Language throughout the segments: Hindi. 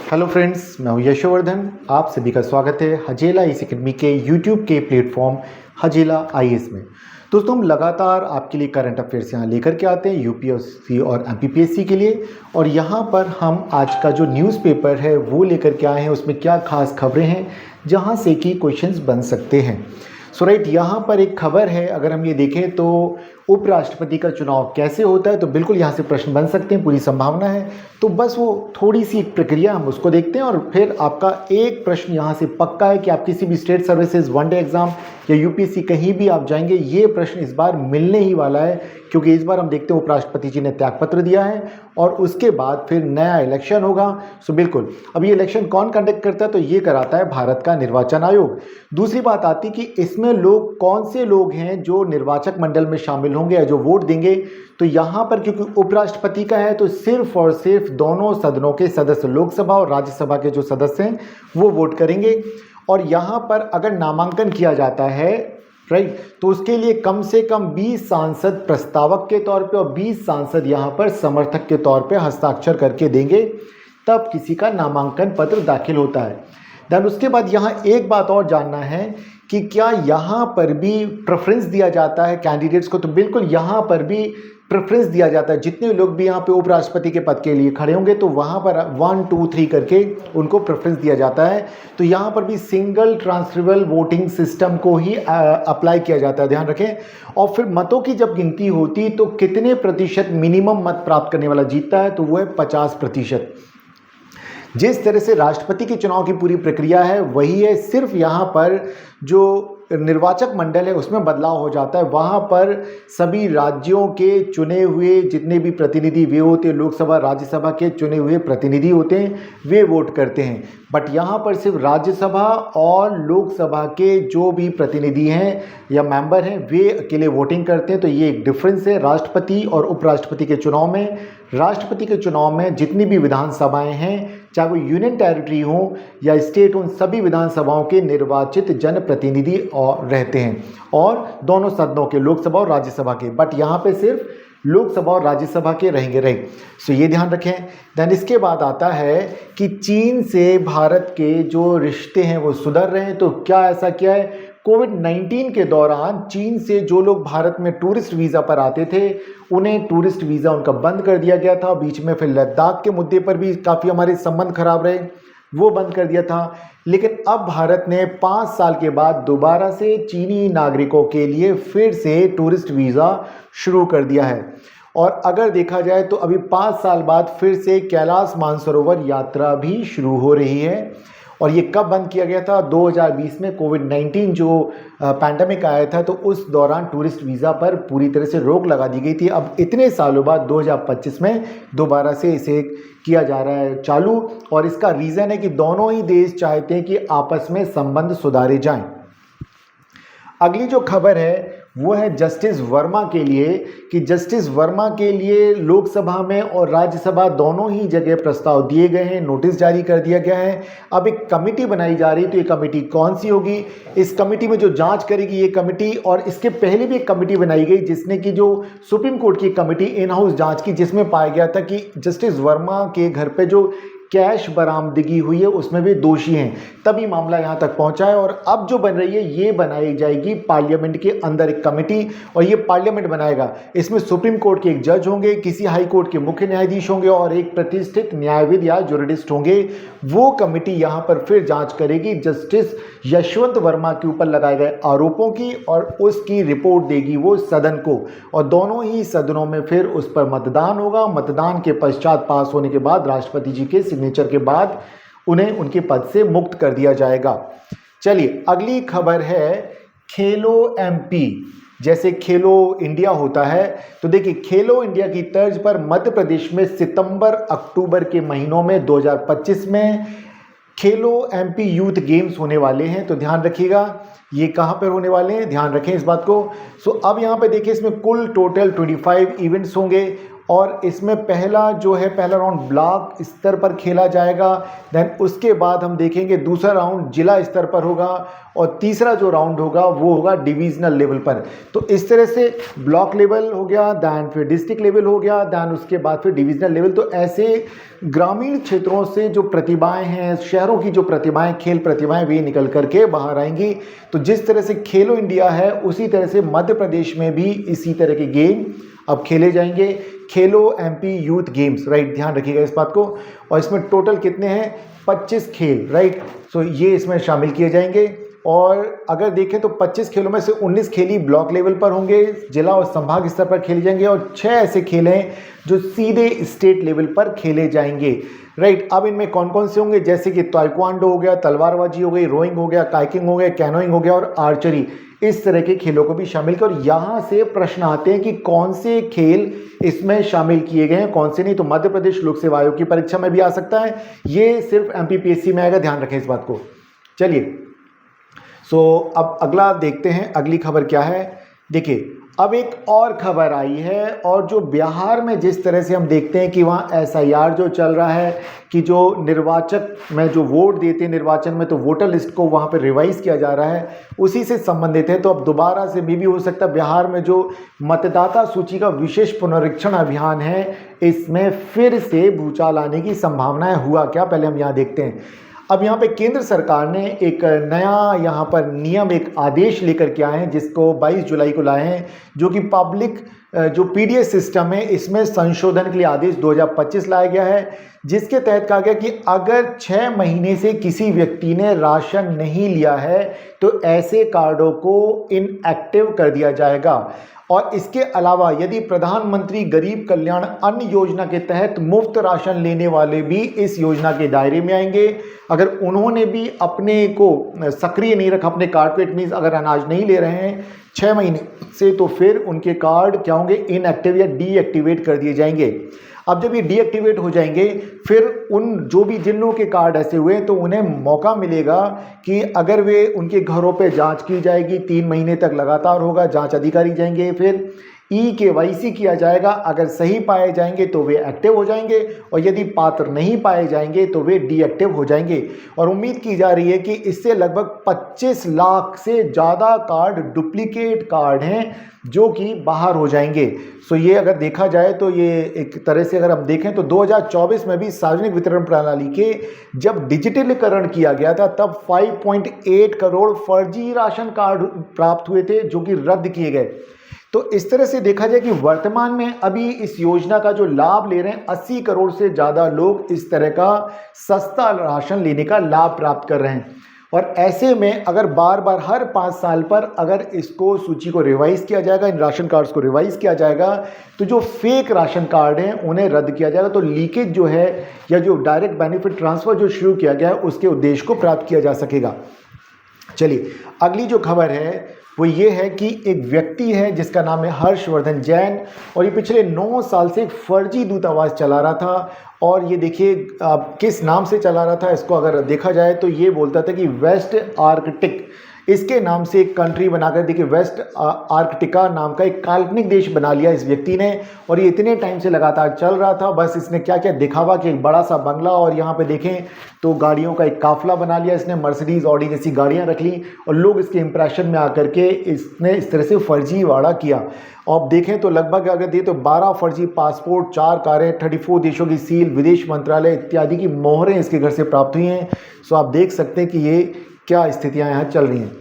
हेलो फ्रेंड्स, मैं हूं यशवर्धन। आप सभी का स्वागत है हजेला इस अकेडमी के यूट्यूब के प्लेटफॉर्म हजेला आईएएस में। दोस्तों, हम लगातार आपके लिए करंट अफेयर्स यहाँ लेकर के आते हैं यूपीएससी और एमपीपीएससी के लिए। और यहाँ पर हम आज का जो न्यूज़पेपर है वो लेकर के आए हैं। उसमें क्या खास खबरें हैं जहाँ से कि क्वेश्चंस बन सकते हैं। सो राइट, यहाँ पर एक खबर है। अगर हम ये देखें तो उपराष्ट्रपति का चुनाव कैसे होता है, तो बिल्कुल यहाँ से प्रश्न बन सकते हैं, पूरी संभावना है। तो बस वो थोड़ी सी एक प्रक्रिया हम उसको देखते हैं और फिर आपका एक प्रश्न यहाँ से पक्का है कि आप किसी भी स्टेट सर्विसेज वनडे एग्जाम या यूपीएससी कहीं भी आप जाएंगे, ये प्रश्न इस बार मिलने ही वाला है। क्योंकि इस बार हम देखते हैं उपराष्ट्रपति जी ने त्यागपत्र दिया है और उसके बाद फिर नया इलेक्शन होगा। सो बिल्कुल, अब ये इलेक्शन कौन कंडक्ट करता है, तो ये कराता है भारत का निर्वाचन आयोग। दूसरी बात आती कि इसमें लोग कौन से लोग हैं जो निर्वाचक मंडल में शामिल होंगे या जो वोट देंगे। तो यहाँ पर क्योंकि उपराष्ट्रपति का है तो सिर्फ और सिर्फ दोनों सदनों के सदस्य, लोकसभा और राज्यसभा के जो सदस्य हैं वो वोट करेंगे। और यहाँ पर अगर नामांकन किया जाता है राइट, तो उसके लिए कम से कम 20 सांसद प्रस्तावक के तौर पे और 20 सांसद यहाँ पर समर्थक के तौर पे हस्ताक्षर करके देंगे, तब किसी का नामांकन पत्र दाखिल होता है। देन उसके बाद यहाँ एक बात और जानना है कि क्या यहाँ पर भी प्रेफरेंस दिया जाता है कैंडिडेट्स को। तो बिल्कुल यहाँ पर भी प्रेफरेंस दिया जाता है। जितने लोग भी यहाँ पे उपराष्ट्रपति के पद के लिए खड़े होंगे तो वहाँ पर 1 2 3 करके उनको प्रेफरेंस दिया जाता है। तो यहाँ पर भी सिंगल ट्रांसफरेबल वोटिंग सिस्टम को ही अप्लाई किया जाता है, ध्यान रखें। और फिर मतों की जब गिनती होती तो कितने प्रतिशत मिनिमम मत प्राप्त करने वाला जीतता है, तो वो है 50%। जिस तरह से राष्ट्रपति के चुनाव की पूरी प्रक्रिया है वही है, सिर्फ यहाँ पर जो निर्वाचक मंडल है उसमें बदलाव हो जाता है। वहाँ पर सभी राज्यों के चुने हुए जितने भी प्रतिनिधि वे होते हैं, लोकसभा राज्यसभा के चुने हुए प्रतिनिधि होते हैं, वे वोट करते हैं। बट यहाँ पर सिर्फ राज्यसभा और लोकसभा के जो भी प्रतिनिधि हैं या मेंबर हैं वे अकेले वोटिंग करते हैं। तो ये एक डिफरेंस है राष्ट्रपति और उपराष्ट्रपति के चुनाव में। राष्ट्रपति के चुनाव में जितनी भी विधानसभाएं हैं, चाहे वो यूनियन टेरिटरी हो या स्टेट, उन सभी विधानसभाओं के निर्वाचित जनप्रतिनिधि और रहते हैं, और दोनों सदनों के, लोकसभा और राज्यसभा के। बट यहाँ पे सिर्फ लोकसभा और राज्यसभा के रहेंगे। सो ये ध्यान रखें। देन इसके बाद आता है कि चीन से भारत के जो रिश्ते हैं वो सुधर रहे हैं। तो क्या ऐसा क्या है, कोविड-19 के दौरान चीन से जो लोग भारत में टूरिस्ट वीज़ा पर आते थे उन्हें टूरिस्ट वीज़ा उनका बंद कर दिया गया था। बीच में फिर लद्दाख के मुद्दे पर भी काफ़ी हमारे संबंध खराब रहे, वो बंद कर दिया था। लेकिन अब भारत ने 5 साल के बाद दोबारा से चीनी नागरिकों के लिए फिर से टूरिस्ट वीज़ा शुरू कर दिया है। और अगर देखा जाए तो अभी 5 साल बाद फिर से कैलाश मानसरोवर यात्रा भी शुरू हो रही है। और ये कब बंद किया गया था, 2020 में कोविड-19 जो पैंडेमिक आया था तो उस दौरान टूरिस्ट वीज़ा पर पूरी तरह से रोक लगा दी गई थी। अब इतने सालों बाद 2025 में दोबारा से इसे किया जा रहा है चालू। और इसका रीज़न है कि दोनों ही देश चाहते हैं कि आपस में संबंध सुधारे जाएं। अगली जो खबर है वो है जस्टिस वर्मा के लिए, कि जस्टिस वर्मा के लिए लोकसभा में और राज्यसभा दोनों ही जगह प्रस्ताव दिए गए हैं, नोटिस जारी कर दिया गया है। अब एक कमेटी बनाई जा रही है। तो ये कमेटी कौन सी होगी, इस कमेटी में जो जांच करेगी ये कमेटी, और इसके पहले भी एक कमेटी बनाई गई जिसने कि जो सुप्रीम कोर्ट की कमेटी इन हाउस जांच की, जिसमें पाया गया था कि जस्टिस वर्मा के घर पे जो कैश बरामदगी हुई है उसमें भी दोषी हैं, तभी मामला यहाँ तक पहुँचा है। और अब जो बन रही है ये बनाई जाएगी पार्लियामेंट के अंदर एक कमेटी, और ये पार्लियामेंट बनाएगा। इसमें सुप्रीम कोर्ट के एक जज होंगे, किसी हाई कोर्ट के मुख्य न्यायाधीश होंगे और एक प्रतिष्ठित न्यायविद या जुरिडिस्ट होंगे। वो कमेटी यहाँ पर फिर जाँच करेगी जस्टिस यशवंत वर्मा के ऊपर लगाए गए आरोपों की, और उसकी रिपोर्ट देगी वो सदन को। और दोनों ही सदनों में फिर उस पर मतदान होगा। मतदान के पश्चात पास होने के बाद राष्ट्रपति जी के सिग्नेचर के बाद उन्हें उनके पद से मुक्त कर दिया जाएगा। चलिए, अगली खबर है खेलो एमपी। जैसे खेलो इंडिया होता है, तो देखिए खेलो इंडिया की तर्ज पर मध्य प्रदेश में सितंबर अक्टूबर के महीनों में 2025 में खेलो एमपी यूथ गेम्स होने वाले हैं। तो ध्यान रखिएगा ये कहाँ पर होने वाले हैं, ध्यान रखें इस बात को। सो अब यहाँ पे देखिए इसमें कुल टोटल 25 इवेंट्स होंगे और इसमें पहला राउंड ब्लॉक स्तर पर खेला जाएगा। देन उसके बाद हम देखेंगे दूसरा राउंड जिला स्तर पर होगा और तीसरा जो राउंड होगा वो होगा डिवीजनल लेवल पर। तो इस तरह से ब्लॉक लेवल हो गया, दैन फिर डिस्ट्रिक्ट लेवल हो गया, दैन उसके बाद फिर डिवीजनल लेवल। तो ऐसे ग्रामीण क्षेत्रों से जो प्रतिभाएं हैं, शहरों की जो प्रतिभाएं, खेल प्रतिभाएं, वे निकल करके बाहर आएंगी। तो जिस तरह से खेलो इंडिया है उसी तरह से मध्य प्रदेश में भी इसी तरह के गेम अब खेले जाएंगे। खेलो एमपी यूथ गेम्स, राइट, ध्यान रखिएगा इस बात को। और इसमें टोटल कितने हैं? 25 खेल, राइट। सो ये इसमें शामिल किए जाएंगे। और अगर देखें तो 25 खेलों में से 19 खेल ही ब्लॉक लेवल पर होंगे, जिला और संभाग स्तर पर खेले जाएंगे, और 6 ऐसे खेल हैं जो सीधे स्टेट लेवल पर खेले जाएंगे, राइट। अब इनमें कौन कौन से होंगे? जैसे कि ताइक्वांडो हो गया, तलवारबाजी हो गई, रोइंग हो गया, काइकिंग हो गया, कैनोइंग हो गया और आर्चरी, इस तरह के खेलों को भी शामिल किया। और यहाँ से प्रश्न आते हैं कि कौन से खेल इसमें शामिल किए गए हैं, कौन से नहीं। तो मध्य प्रदेश लोक सेवा आयोग की परीक्षा में भी आ सकता है, ये सिर्फ एमपीपीएससी में आएगा, ध्यान रखें इस बात को। चलिए, सो अब अगला देखते हैं, अगली खबर क्या है। देखिए, अब एक और खबर आई है, और जो बिहार में जिस तरह से हम देखते हैं कि वहाँ एसआईआर जो चल रहा है कि जो निर्वाचक में जो वोट देते हैं निर्वाचन में, तो वोटर लिस्ट को वहाँ पे रिवाइज किया जा रहा है, उसी से संबंधित है। तो अब दोबारा से भी हो सकता है बिहार में जो मतदाता सूची का विशेष पुनरीक्षण अभियान है, इसमें फिर से भूचाल आने की संभावना है। हुआ क्या, पहले हम यहाँ देखते हैं। अब यहाँ पे केंद्र सरकार ने एक नया यहाँ पर नियम, एक आदेश लेकर के आए हैं, जिसको 22 जुलाई को लाए हैं, जो कि पब्लिक जो पीडीएस सिस्टम है इसमें संशोधन के लिए आदेश 2025 लाया गया है, जिसके तहत कहा गया कि अगर 6 महीने से किसी व्यक्ति ने राशन नहीं लिया है तो ऐसे कार्डों को इनएक्टिव कर दिया जाएगा। और इसके अलावा यदि प्रधानमंत्री गरीब कल्याण अन्न योजना के तहत मुफ्त राशन लेने वाले भी इस योजना के दायरे में आएंगे, अगर उन्होंने भी अपने को सक्रिय नहीं रखा, अपने कार्ड पे, इट मीन्स अगर अनाज नहीं ले रहे हैं 6 महीने से, तो फिर उनके कार्ड क्या होंगे? इनएक्टिव या डीएक्टिवेट कर दिए जाएंगे। अब जब ये डीएक्टिवेट हो जाएंगे, फिर उन जो भी जिन लोगों के कार्ड ऐसे हुए, तो उन्हें मौका मिलेगा कि अगर वे उनके घरों पे जांच की जाएगी, 3 महीने तक लगातार होगा, जांच अधिकारी जाएंगे, फिर केवाईसी किया जाएगा। अगर सही पाए जाएंगे तो वे एक्टिव हो जाएंगे, और यदि पात्र नहीं पाए जाएंगे तो वे डीएक्टिव हो जाएंगे। और उम्मीद की जा रही है कि इससे लगभग 25 लाख से ज़्यादा कार्ड डुप्लीकेट कार्ड हैं जो कि बाहर हो जाएंगे। सो ये अगर देखा जाए तो ये एक तरह से अगर हम देखें तो 2024 में भी सार्वजनिक वितरण प्रणाली के जब डिजिटलीकरण किया गया था, तब 5.8 करोड़ फर्जी राशन कार्ड प्राप्त हुए थे जो कि रद्द किए गए। तो इस तरह से देखा जाए कि वर्तमान में अभी इस योजना का जो लाभ ले रहे हैं 80 करोड़ से ज़्यादा लोग इस तरह का सस्ता राशन लेने का लाभ प्राप्त कर रहे हैं। और ऐसे में अगर बार बार हर 5 साल पर अगर इसको सूची को रिवाइज किया जाएगा, इन राशन कार्ड्स को रिवाइज किया जाएगा, तो जो फेक राशन कार्ड हैं उन्हें रद्द किया जाएगा। तो लीकेज जो है या जो डायरेक्ट बेनिफिट ट्रांसफ़र जो शुरू किया गया है उसके उद्देश्य को प्राप्त किया जा सकेगा। चलिए, अगली जो खबर है वो ये है कि एक व्यक्ति है जिसका नाम है हर्षवर्धन जैन, और ये पिछले 9 साल से एक फर्जी दूतावास चला रहा था। और ये देखिए किस नाम से चला रहा था, इसको अगर देखा जाए तो ये बोलता था कि वेस्ट आर्कटिक, इसके नाम से एक कंट्री बनाकर, देखिए वेस्ट आर्कटिका नाम का एक काल्पनिक देश बना लिया इस व्यक्ति ने। और ये इतने टाइम से लगातार चल रहा था, बस इसने क्या क्या दिखावा कि एक बड़ा सा बंगला, और यहाँ पे देखें तो गाड़ियों का एक काफिला बना लिया इसने, मर्सिडीज ऑडी जैसी गाड़ियाँ रख ली, और लोग इसके इंप्रेशन में आकर के इसने इस तरह से फर्जीवाड़ा किया। और देखें तो लगभग अगर दिए तो 12 फर्जी पासपोर्ट, 4 कारें, 34 देशों की सील, विदेश मंत्रालय इत्यादि की मोहरें इसके घर से प्राप्त हुई हैं। सो आप देख सकते हैं कि ये क्या स्थितियां यहाँ चल रही हैं।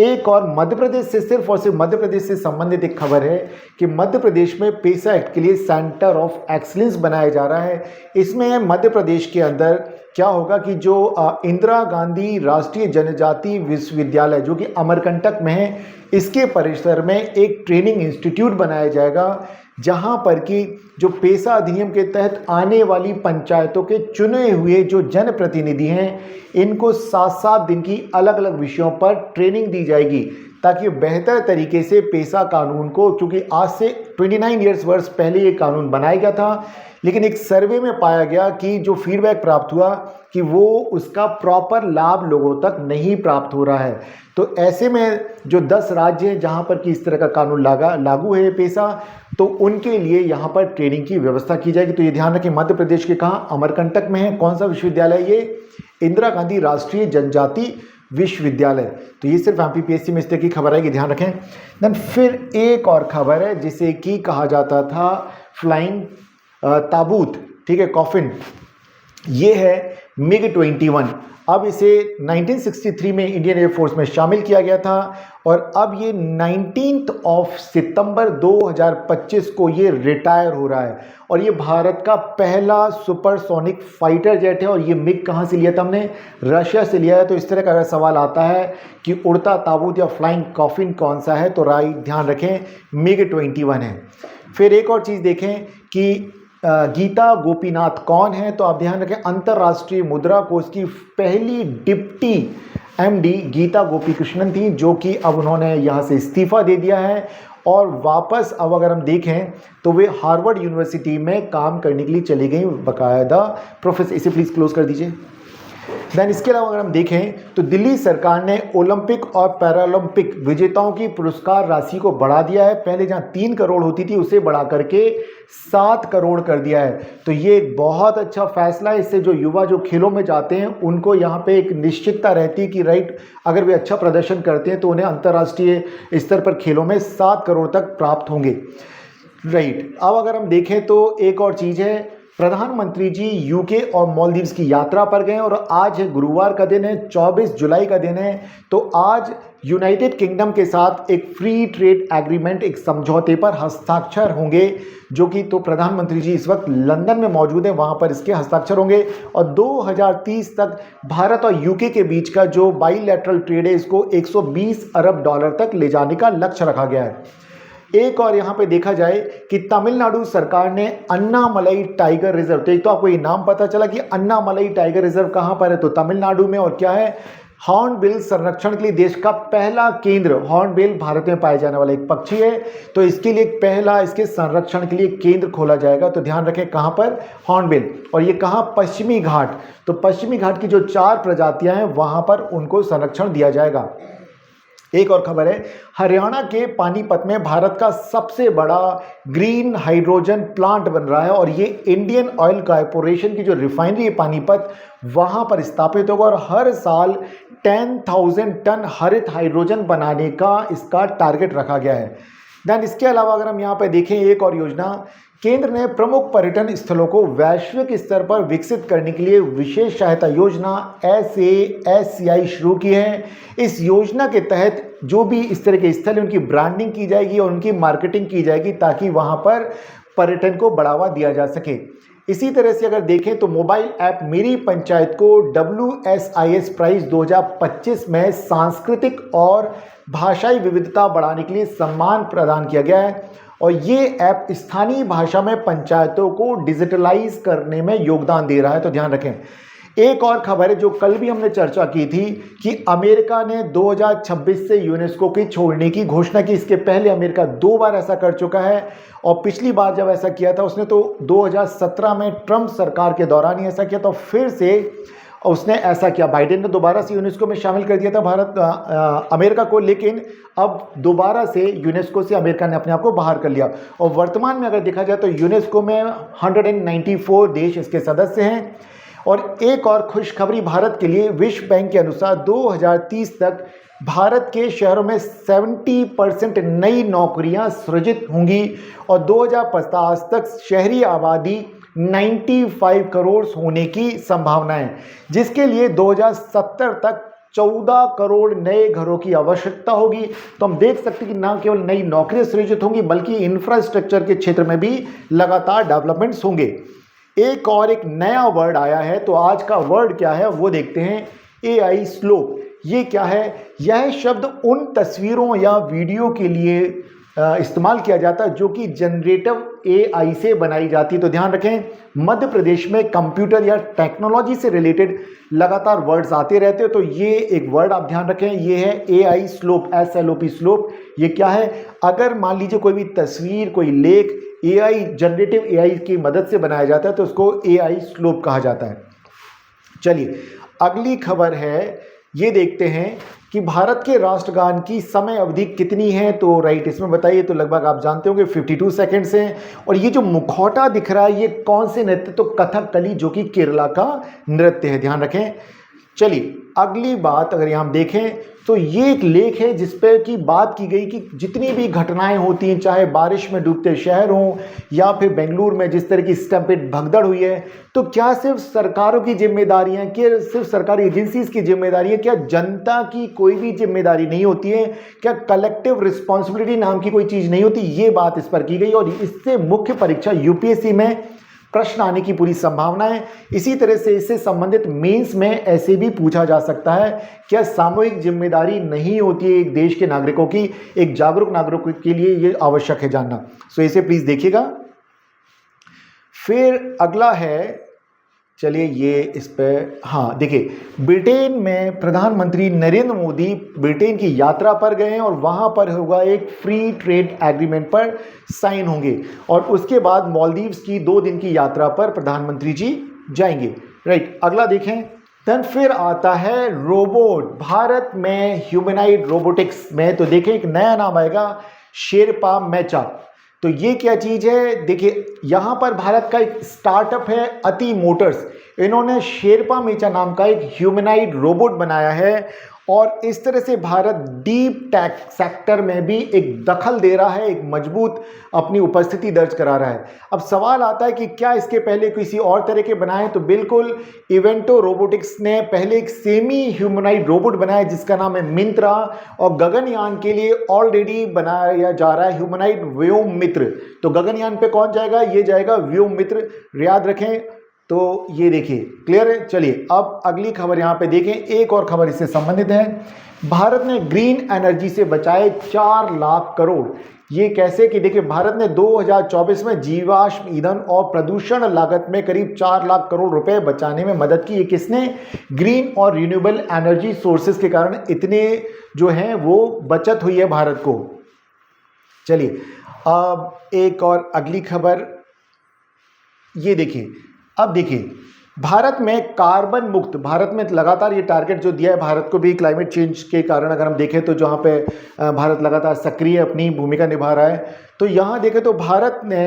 एक और मध्य प्रदेश से, सिर्फ और सिर्फ मध्य प्रदेश से संबंधित एक खबर है कि मध्य प्रदेश में पेसा एक्ट के लिए सेंटर ऑफ एक्सीलेंस बनाया जा रहा है। इसमें मध्य प्रदेश के अंदर क्या होगा कि जो इंदिरा गांधी राष्ट्रीय जनजाति विश्वविद्यालय जो कि अमरकंटक में है, इसके परिसर में एक ट्रेनिंग इंस्टीट्यूट बनाया जाएगा, जहां पर कि जो पेशा अधिनियम के तहत आने वाली पंचायतों के चुने हुए जो जनप्रतिनिधि हैं, इनको 7-7 दिन की अलग अलग विषयों पर ट्रेनिंग दी जाएगी, ताकि बेहतर तरीके से पेशा कानून को, क्योंकि आज से 29 वर्ष पहले ये कानून बनाया गया था, लेकिन एक सर्वे में पाया गया कि जो फीडबैक प्राप्त हुआ कि वो उसका प्रॉपर लाभ लोगों तक नहीं प्राप्त हो रहा है। तो ऐसे में जो 10 राज्य हैं जहाँ पर कि इस तरह का कानून लागू है पेशा, तो उनके लिए यहाँ पर ट्रेनिंग की व्यवस्था की जाएगी। तो ये ध्यान रखें, मध्य प्रदेश के कहाँ, अमरकंटक में है। कौन सा विश्वविद्यालय, ये इंदिरा गांधी राष्ट्रीय जनजाति विश्वविद्यालय। तो ये सिर्फ MPPSC में इस तरह की खबर आएगी, ध्यान रखें। देन फिर एक और खबर है जिसे कि कहा जाता था फ्लाइंग ताबूत, ठीक है, कॉफिन। ये है MiG-21। अब इसे 1963 में इंडियन एयरफोर्स में शामिल किया गया था और अब ये 19 सितंबर 2025 को ये रिटायर हो रहा है। और ये भारत का पहला सुपरसोनिक फाइटर जेट है। और ये मिग कहाँ से लिया था हमने, रशिया से लिया है। तो इस तरह का अगर सवाल आता है कि उड़ता ताबूत या फ्लाइंग कॉफिन कौन सा है, तो राइट ध्यान रखें MiG-21 है। फिर एक और चीज़ देखें कि गीता गोपीनाथ कौन है, तो आप ध्यान रखें अंतर्राष्ट्रीय मुद्रा कोष की पहली डिप्टी MD गीता गोपीकृष्णन थी, जो कि अब उन्होंने यहाँ से इस्तीफा दे दिया है और वापस अब अगर हम देखें तो वे हार्वर्ड यूनिवर्सिटी में काम करने के लिए चली गई बाकायदा प्रोफेसर। इसे प्लीज़ क्लोज कर दीजिए। देन इसके अलावा अगर हम देखें तो दिल्ली सरकार ने ओलंपिक और पैरालंपिक विजेताओं की पुरस्कार राशि को बढ़ा दिया है। पहले जहां 3 करोड़ होती थी उसे बढ़ा करके 7 करोड़ कर दिया है। तो ये एक बहुत अच्छा फैसला है। इससे जो युवा जो खेलों में जाते हैं उनको यहाँ पे एक निश्चितता रहती है कि राइट, अगर वे अच्छा प्रदर्शन करते हैं तो उन्हें अंतर्राष्ट्रीय स्तर पर खेलों में 7 करोड़ तक प्राप्त होंगे। राइट, अब अगर हम देखें तो एक और चीज़ है, प्रधानमंत्री जी यूके और मालदीव्स की यात्रा पर गए और आज है गुरुवार का दिन है, 24 जुलाई का दिन है। तो आज यूनाइटेड किंगडम के साथ एक फ्री ट्रेड एग्रीमेंट, एक समझौते पर हस्ताक्षर होंगे, जो कि तो प्रधानमंत्री जी इस वक्त लंदन में मौजूद हैं, वहां पर इसके हस्ताक्षर होंगे। और 2030 तक भारत और यूके के बीच का जो बाईलैटरल ट्रेड है इसको 120 अरब डॉलर तक ले जाने का लक्ष्य रखा गया है। एक और यहाँ पे देखा जाए कि तमिलनाडु सरकार ने अन्नामलई टाइगर रिजर्व, तो एक तो आपको ये नाम पता चला कि अन्नामलई टाइगर रिजर्व कहाँ पर है, तो तमिलनाडु में। और क्या है, हॉर्नबिल संरक्षण के लिए देश का पहला केंद्र, हॉर्नबिल भारत में पाए जाने वाला एक पक्षी है, तो इसके लिए पहला इसके संरक्षण के लिए केंद्र खोला जाएगा। तो ध्यान रखें कहाँ पर, हॉर्नबिल। और ये कहाँ, पश्चिमी घाट। तो पश्चिमी घाट की जो 4 प्रजातियां हैं वहां पर उनको संरक्षण दिया जाएगा। एक और खबर है, हरियाणा के पानीपत में भारत का सबसे बड़ा ग्रीन हाइड्रोजन प्लांट बन रहा है और ये इंडियन ऑयल कॉर्पोरेशन की जो रिफाइनरी है पानीपत, वहां पर स्थापित होगा और हर साल 10,000 टन हरित हाइड्रोजन बनाने का इसका टारगेट रखा गया है। देन इसके अलावा अगर हम यहाँ पे देखें एक और योजना, केंद्र ने प्रमुख पर्यटन स्थलों को वैश्विक स्तर पर विकसित करने के लिए विशेष सहायता योजना SASCI शुरू की है। इस योजना के तहत जो भी इस तरह के स्थल हैं उनकी ब्रांडिंग की जाएगी और उनकी मार्केटिंग की जाएगी ताकि वहां पर पर्यटन को बढ़ावा दिया जा सके। इसी तरह से अगर देखें तो मोबाइल ऐप मेरी पंचायत को WSIS प्राइज 2025 में सांस्कृतिक और भाषाई विविधता बढ़ाने के लिए सम्मान प्रदान किया गया है और ये ऐप स्थानीय भाषा में पंचायतों को डिजिटलाइज करने में योगदान दे रहा है। तो ध्यान रखें। एक और खबर है जो कल भी हमने चर्चा की थी कि अमेरिका ने 2026 से यूनेस्को की छोड़ने की घोषणा की। इसके पहले अमेरिका 2 बार ऐसा कर चुका है और पिछली बार जब ऐसा किया था उसने तो 2017 में ट्रंप सरकार के दौरान ही ऐसा किया, तो फिर से उसने ऐसा किया। बाइडेन ने दोबारा से यूनेस्को में शामिल कर दिया था अमेरिका को, लेकिन अब दोबारा से यूनेस्को से अमेरिका ने अपने आप को बाहर कर लिया और वर्तमान में अगर देखा जाए तो यूनेस्को में 194 देश इसके सदस्य हैं। और एक और खुशखबरी भारत के लिए, विश्व बैंक के अनुसार 2030 तक भारत के शहरों में 70% नई नौकरियां सृजित होंगी और 2050 तक शहरी आबादी 95 करोड़ होने की संभावना है, जिसके लिए 2070 तक 14 करोड़ नए घरों की आवश्यकता होगी। तो हम देख सकते हैं कि न केवल नई नौकरियां सृजित होंगी बल्कि इंफ्रास्ट्रक्चर के क्षेत्र में भी लगातार डेवलपमेंट्स होंगे। एक और एक नया वर्ड आया है, तो आज का वर्ड क्या है वो देखते हैं, AI स्लोप। ये क्या है? यह शब्द उन तस्वीरों या वीडियो के लिए इस्तेमाल किया जाता है जो कि जनरेटिव AI से बनाई जाती है। तो ध्यान रखें, मध्य प्रदेश में कंप्यूटर या टेक्नोलॉजी से रिलेटेड लगातार वर्ड्स आते रहते हैं, तो ये एक वर्ड आप ध्यान रखें, ये है AI स्लोप, SLOP स्लोप। ये क्या है? अगर मान लीजिए कोई भी तस्वीर, कोई लेख AI जनरेटिव AI की मदद से बनाया जाता है तो उसको AI स्लोप कहा जाता है। चलिए अगली खबर है ये देखते हैं कि भारत के राष्ट्रगान की समय अवधि कितनी है। तो राइट, इसमें बताइए। तो लगभग आप जानते होंगे 52 सेकंड्स हैं। और ये जो मुखौटा दिख रहा है ये कौन से नृत्य, तो कथकली, जो कि केरला का नृत्य है, ध्यान रखें। चलिए अगली बात अगर यहाँ हम देखें तो ये एक लेख है जिस पे की बात की गई कि जितनी भी घटनाएं होती हैं, चाहे बारिश में डूबते शहर हों या फिर बेंगलुरु में जिस तरह की स्टम्पेड भगदड़ हुई है, तो क्या सिर्फ सरकारों की जिम्मेदारी है, क्या सिर्फ सरकारी एजेंसीज की जिम्मेदारी है, क्या जनता की कोई भी जिम्मेदारी नहीं होती है, क्या कलेक्टिव रिस्पॉन्सिबिलिटी नाम की कोई चीज़ नहीं होती? ये बात इस पर की गई और इससे मुख्य परीक्षा यूपीएससी में प्रश्न आने की पूरी संभावना है। इसी तरह से इससे संबंधित मेंस में ऐसे भी पूछा जा सकता है, क्या सामूहिक जिम्मेदारी नहीं होती है एक देश के नागरिकों की? एक जागरूक नागरिकों के लिए ये आवश्यक है जानना। सो इसे प्लीज देखिएगा। फिर अगला है, चलिए ये इस पे, हाँ देखिए, ब्रिटेन में प्रधानमंत्री नरेंद्र मोदी ब्रिटेन की यात्रा पर गए हैं और वहाँ पर होगा एक फ्री ट्रेड एग्रीमेंट पर साइन होंगे और उसके बाद मालदीव्स की 2 दिन की यात्रा पर प्रधानमंत्री जी जाएंगे। राइट, अगला देखें। देन फिर आता है रोबोट, भारत में ह्यूमनाइड रोबोटिक्स में। तो देखें एक नया नाम आएगा, शेरपा मैचा। तो ये क्या चीज़ है? देखिए यहाँ पर भारत का एक स्टार्टअप है अति मोटर्स, इन्होंने शेरपा मेचा नाम का एक ह्यूमनाइड रोबोट बनाया है और इस तरह से भारत डीप टेक सेक्टर में भी एक दखल दे रहा है, एक मजबूत अपनी उपस्थिति दर्ज करा रहा है। अब सवाल आता है कि क्या इसके पहले किसी और तरह के बनाए? तो बिल्कुल, इवेंटो रोबोटिक्स ने पहले एक सेमी ह्यूमनाइड रोबोट बनाया जिसका नाम है मिंत्रा और गगनयान के लिए ऑलरेडी बनाया जा रहा है ह्यूमनाइड व्योम मित्र। तो गगनयान पे कौन जाएगा? ये जाएगा व्योम मित्र, याद रखें। तो ये देखिए क्लियर है। चलिए अब अगली खबर यहाँ पे देखें, एक और खबर इससे संबंधित है। भारत ने ग्रीन एनर्जी से बचाए 4 लाख करोड़। ये कैसे? कि देखिए भारत ने 2024 में जीवाश्म ईंधन और प्रदूषण लागत में करीब 4 लाख करोड़ रुपए बचाने में मदद की। ये किसने? ग्रीन और रिन्यूएबल एनर्जी सोर्सेज के कारण इतने जो हैं वो बचत हुई है भारत को। चलिए अब एक और अगली खबर, ये देखिए। अब देखिए भारत में कार्बन मुक्त, भारत में लगातार ये टारगेट जो दिया है भारत को भी क्लाइमेट चेंज के कारण, अगर हम देखें तो जहाँ पे भारत लगातार सक्रिय अपनी भूमिका निभा रहा है, तो यहाँ देखें तो भारत ने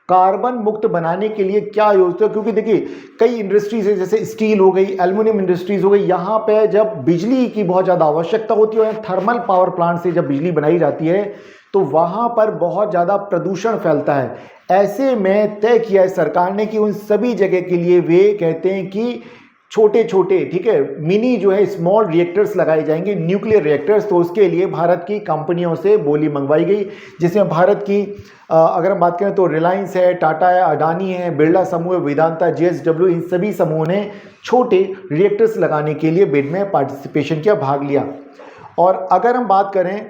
कार्बन मुक्त बनाने के लिए क्या योजना, क्योंकि देखिए कई इंडस्ट्रीज है जैसे स्टील हो गई, एल्युमिनियम इंडस्ट्रीज हो गई, यहाँ पे जब बिजली की बहुत ज़्यादा आवश्यकता होती है, थर्मल पावर प्लांट से जब बिजली बनाई जाती है तो वहाँ पर बहुत ज़्यादा प्रदूषण फैलता है। ऐसे में तय किया है सरकार ने कि उन सभी जगह के लिए वे कहते हैं कि छोटे छोटे, ठीक है, मिनी जो है स्मॉल रिएक्टर्स लगाए जाएंगे, न्यूक्लियर रिएक्टर्स। तो उसके लिए भारत की कंपनियों से बोली मंगवाई गई, जिसमें भारत की अगर हम बात करें तो रिलायंस है, टाटा है, अडानी है, बिरला समूह है, वेदांता, जेएसडब्ल्यू, इन सभी समूहों ने छोटे रिएक्टर्स लगाने के लिए बिड में पार्टिसिपेशन किया, भाग लिया। और अगर हम बात करें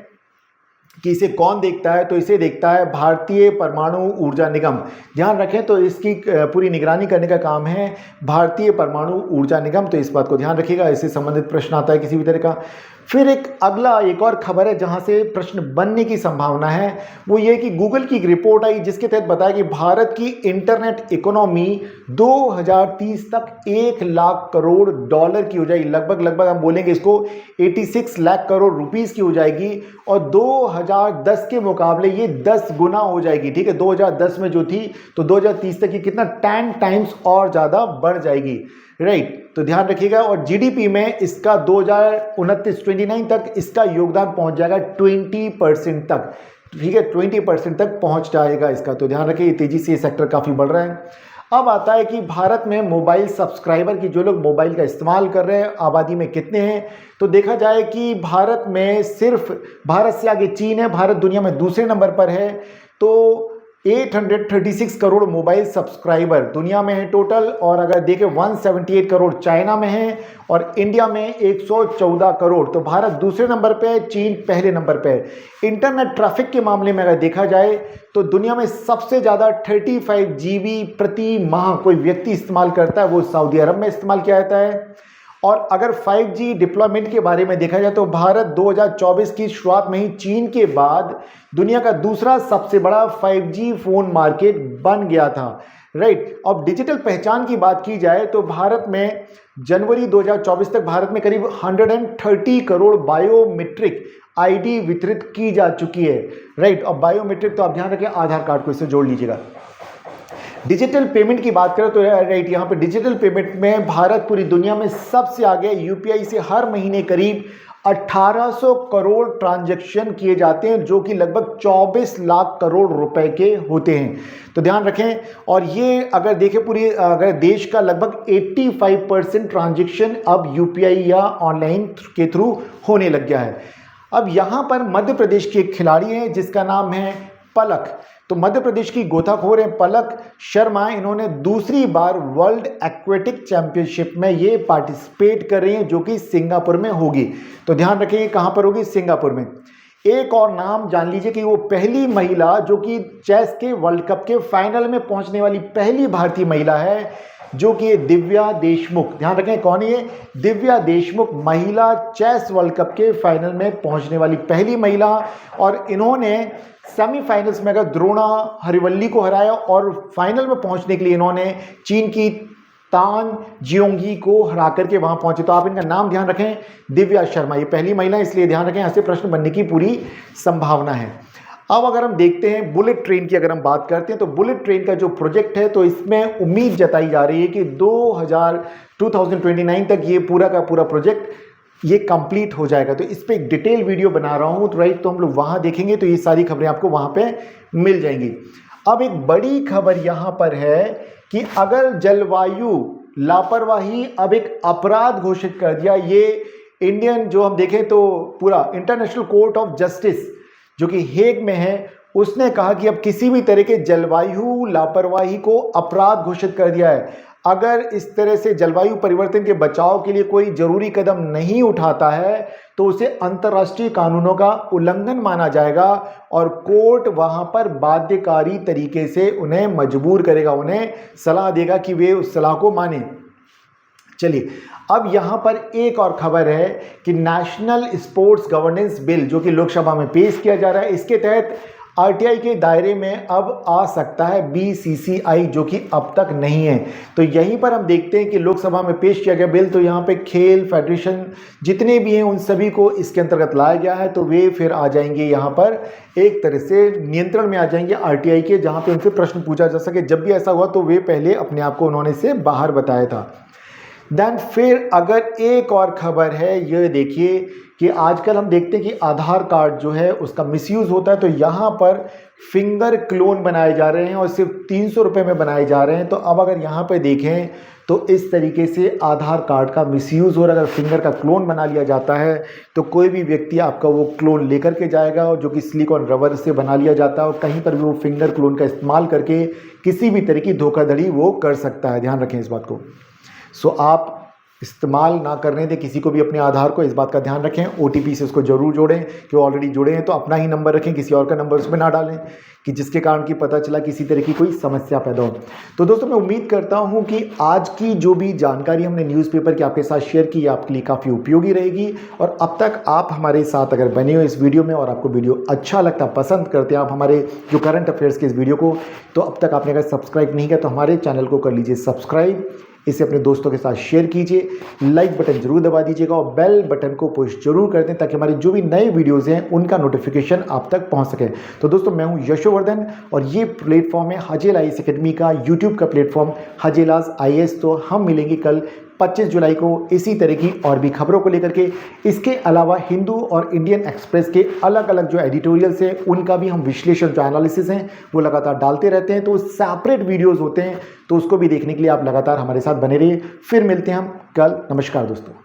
कि इसे कौन देखता है, तो इसे देखता है भारतीय परमाणु ऊर्जा निगम। ध्यान रखें तो इसकी पूरी निगरानी करने का काम है भारतीय परमाणु ऊर्जा निगम। तो इस बात को ध्यान रखिएगा, इससे संबंधित प्रश्न आता है किसी भी तरह का। फिर एक और खबर है जहां से प्रश्न बनने की संभावना है, वो ये कि गूगल की एक रिपोर्ट आई जिसके तहत बताया कि भारत की इंटरनेट इकोनॉमी 2030 तक 1 लाख करोड़ डॉलर की हो जाएगी। लगभग हम बोलेंगे इसको 86 लाख करोड़ रुपीस की हो जाएगी और 2010 के मुकाबले ये 10 गुना हो जाएगी। ठीक है, 2010 में जो थी तो 2030 तक ये कितना 10 टाइम्स और ज़्यादा बढ़ जाएगी। राइट, तो ध्यान रखिएगा। और जीडीपी में इसका 2029 तक इसका योगदान पहुंच जाएगा 20% तक। ठीक है, 20% तक पहुंच जाएगा इसका। तो ध्यान रखिए, तेजी से ये सेक्टर काफ़ी बढ़ रहा है। अब आता है कि भारत में मोबाइल सब्सक्राइबर की, जो लोग मोबाइल का इस्तेमाल कर रहे हैं, आबादी में कितने हैं। तो देखा जाए कि भारत में सिर्फ भारत से आगे चीन है, भारत दुनिया में दूसरे नंबर पर है। तो 836 करोड़ मोबाइल सब्सक्राइबर दुनिया में है टोटल, और अगर देखें 178 करोड़ चाइना में है और इंडिया में 114 करोड़। तो भारत दूसरे नंबर पे है, चीन पहले नंबर पे है। इंटरनेट ट्रैफिक के मामले में अगर देखा जाए तो दुनिया में सबसे ज़्यादा 35 GB प्रति माह कोई व्यक्ति इस्तेमाल करता है, वो सऊदी अरब में इस्तेमाल किया जाता है। और अगर 5G डिप्लॉयमेंट के बारे में देखा जाए तो भारत 2024 की शुरुआत में ही चीन के बाद दुनिया का दूसरा सबसे बड़ा 5G फ़ोन मार्केट बन गया था। राइट। अब डिजिटल पहचान की बात की जाए तो भारत में जनवरी 2024 तक भारत में करीब 130 करोड़ बायोमेट्रिक आईडी वितरित की जा चुकी है, राइट। और बायोमेट्रिक तो आप ध्यान रखें, आधार कार्ड को इससे जोड़ लीजिएगा। डिजिटल पेमेंट की बात करें तो राइट, यहाँ पे डिजिटल पेमेंट में भारत पूरी दुनिया में सबसे आगे। यूपीआई से हर महीने करीब 1800 करोड़ ट्रांजैक्शन किए जाते हैं, जो कि लगभग 24 लाख करोड़ रुपए के होते हैं। तो ध्यान रखें। और ये अगर देखें पूरी अगर देश का लगभग 85% ट्रांजैक्शन अब यूपीआई या ऑनलाइन के थ्रू होने लग गया है। अब यहाँ पर मध्य प्रदेश के एक खिलाड़ी हैं जिसका नाम है पलक। तो मध्य प्रदेश की गोताखोर है पलक शर्मा। इन्होंने दूसरी बार वर्ल्ड एक्वेटिक चैंपियनशिप में ये पार्टिसिपेट कर रही हैं, जो कि सिंगापुर में होगी। तो ध्यान रखिए कहाँ पर होगी, सिंगापुर में। एक और नाम जान लीजिए कि वो पहली महिला जो कि चेस के वर्ल्ड कप के फाइनल में पहुंचने वाली पहली भारतीय महिला है, जो कि दिव्या देशमुख। ध्यान रखें कौन है ये, दिव्या देशमुख, महिला चेस वर्ल्ड कप के फाइनल में पहुंचने वाली पहली महिला। और इन्होंने सेमीफाइनल्स में अगर द्रोणा हरिवल्ली को हराया और फाइनल में पहुंचने के लिए इन्होंने चीन की तान जियोंगी को हरा करके वहां पहुंचे। तो आप इनका नाम ध्यान रखें, दिव्या शर्मा, ये पहली महिला, इसलिए ध्यान रखें, ऐसे प्रश्न बनने की पूरी संभावना है। अब अगर हम देखते हैं बुलेट ट्रेन की, अगर हम बात करते हैं तो बुलेट ट्रेन का जो प्रोजेक्ट है, तो इसमें उम्मीद जताई जा रही है कि 2029 तक ये पूरा का पूरा प्रोजेक्ट ये कंप्लीट हो जाएगा। तो इस पे एक डिटेल वीडियो बना रहा हूँ, तो राइट, तो हम लोग वहाँ देखेंगे तो ये सारी खबरें आपको वहाँ पे मिल जाएंगी। अब एक बड़ी खबर यहाँ पर है कि अगर जलवायु लापरवाही अब एक अपराध घोषित कर दिया, ये इंडियन जो हम देखें तो पूरा इंटरनेशनल कोर्ट ऑफ जस्टिस जो कि हेग में है, उसने कहा कि अब किसी भी तरह के जलवायु लापरवाही को अपराध घोषित कर दिया है। अगर इस तरह से जलवायु परिवर्तन के बचाव के लिए कोई जरूरी कदम नहीं उठाता है तो उसे अंतर्राष्ट्रीय कानूनों का उल्लंघन माना जाएगा और कोर्ट वहां पर बाध्यकारी तरीके से उन्हें मजबूर करेगा, उन्हें सलाह देगा कि वे उस सलाह को माने। चलिए, अब यहाँ पर एक और खबर है कि नेशनल स्पोर्ट्स गवर्नेंस बिल जो कि लोकसभा में पेश किया जा रहा है, इसके तहत आरटीआई के दायरे में अब आ सकता है बीसीसीआई, जो कि अब तक नहीं है। तो यहीं पर हम देखते हैं कि लोकसभा में पेश किया गया बिल, तो यहाँ पे खेल फेडरेशन जितने भी हैं उन सभी को इसके अंतर्गत लाया गया है। तो वे फिर आ जाएंगे यहाँ पर एक तरह से नियंत्रण में आ जाएंगे आरटीआई के, जहाँ पे उनसे प्रश्न पूछा जा सके। जब भी ऐसा हुआ तो वे पहले अपने आप को उन्होंने से बाहर बताया था। देन फिर अगर एक और खबर है, ये देखिए कि आजकल हम देखते हैं कि आधार कार्ड जो है उसका मिसयूज़ होता है। तो यहाँ पर फिंगर क्लोन बनाए जा रहे हैं और सिर्फ 300 रुपये में बनाए जा रहे हैं। तो अब अगर यहाँ पे देखें तो इस तरीके से आधार कार्ड का मिसयूज़ हो रहा है। अगर फिंगर का क्लोन बना लिया जाता है तो कोई भी व्यक्ति आपका वो क्लोन लेकर के जाएगा, और जो कि सिलिकॉन रबर से बना लिया जाता है, और कहीं पर भी वो फिंगर क्लोन का इस्तेमाल करके किसी भी तरह की धोखाधड़ी वो कर सकता है। ध्यान रखें इस बात को। सो आप इस्तेमाल ना करने दें किसी को भी अपने आधार को, इस बात का ध्यान रखें। ओटीपी से उसको जरूर जोड़ें, कि ऑलरेडी जुड़े हैं तो अपना ही नंबर रखें, किसी और का नंबर उसमें ना डालें कि जिसके कारण कि पता चला किसी तरह की कोई समस्या पैदा हो। तो दोस्तों, मैं उम्मीद करता हूं कि आज की जो भी जानकारी हमने न्यूज़पेपर के आपके साथ शेयर की, आपके लिए काफ़ी उपयोगी रहेगी। और अब तक आप हमारे साथ अगर बने हो इस वीडियो में और आपको वीडियो अच्छा लगता, पसंद करते हैं आप हमारे जो करंट अफेयर्स के इस वीडियो को, तो अब तक आपने अगर सब्सक्राइब नहीं किया तो हमारे चैनल को कर लीजिए सब्सक्राइब, इसे अपने दोस्तों के साथ शेयर कीजिए, लाइक बटन जरूर दबा दीजिएगा और बेल बटन को पुश जरूर कर दें, ताकि हमारे जो भी नए वीडियोज़ हैं उनका नोटिफिकेशन आप तक पहुंच सके। तो दोस्तों, मैं हूं यशोवर्धन और ये प्लेटफॉर्म है हजेला आईएएस एकेडमी का यूट्यूब का प्लेटफॉर्म हजेलाज आईएएस। तो हम मिलेंगे कल 25 जुलाई को इसी तरह की और भी खबरों को लेकर के। इसके अलावा हिंदू और इंडियन एक्सप्रेस के अलग अलग जो एडिटोरियल्स हैं उनका भी हम विश्लेषण, जो एनालिसिस हैं वो लगातार डालते रहते हैं। तो सेपरेट वीडियोज़ होते हैं, तो उसको भी देखने के लिए आप लगातार हमारे साथ बने रहिए। फिर मिलते हैं हम कल। नमस्कार दोस्तों।